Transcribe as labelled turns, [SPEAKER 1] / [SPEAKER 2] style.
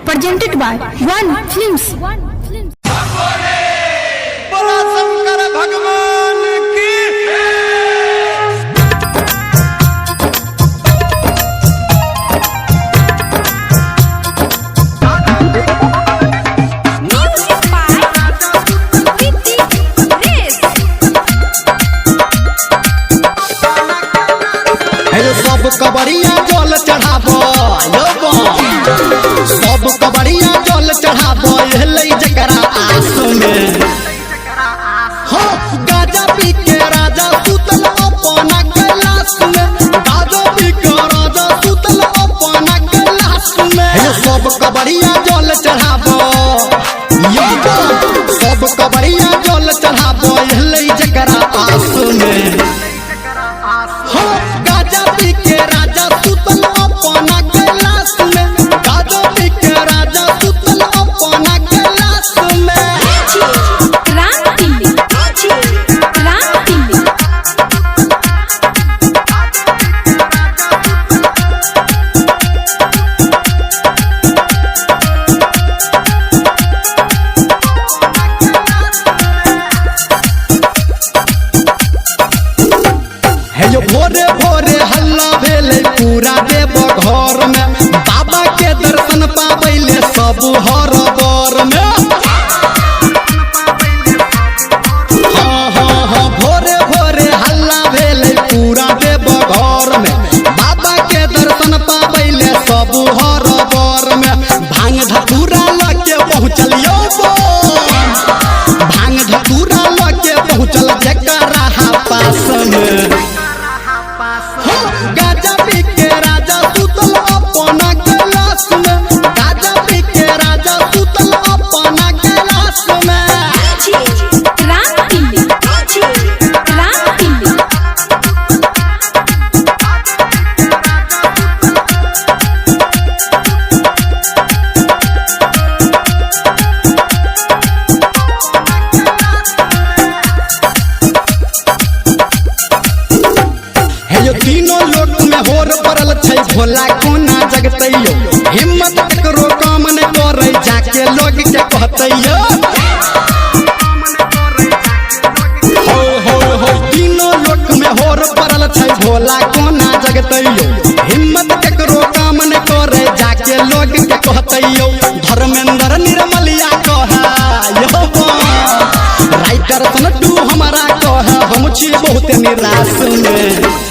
[SPEAKER 1] presented by One Films.
[SPEAKER 2] बोला शंकर भगवान की। सब कबड़िया जल चढ़ाबो सब कबड़िया जल चढ़ाबो जकरा आस में गाजा पी के राजा सुतल अपना कैलाश में गाजा पी के राजा सुतल अपना कैलाश में सब कबड़िया जल चढ़ाबो सब कबड़िया जल चढ़ाबो जकरा आस में गाजा पी के राजा सुतल अपना कैलाश में गाजा पी के राजा सुतल अपना कैलाश में जो भोरे भोरे हल्ला भेले पूरा देव घर में बाबा के दर्शन पाबैले सब हर बर में हाँ भोरे भोरे हल्ला भेले पूरा देव घर में बाबा के दर्शन पाबैले सब हर बर में भांग धतूरा लगे पहुँचलियो भांग धतूरा लगे पहुँचल जकरा पास में गाजा पी के राजा सुतल अपना कैलाश में गाजा पी के राजा सुतल अपना कैलाश में जो तीनों लोक में होर पड़ल छै भोला कोना जगतैयो हिम्मत ककरो काम न करे जाके लोग के कहतैयो हो तीनों लोक में होर पड़ल छै भोला कोना जगतैयो हिम्मत ककरो काम न करे जाके लोग के कहतैयो धर्मेंद्र निर्मलिया कहे राइटर सनटू हमारा कहे हम छी बहुत निराश में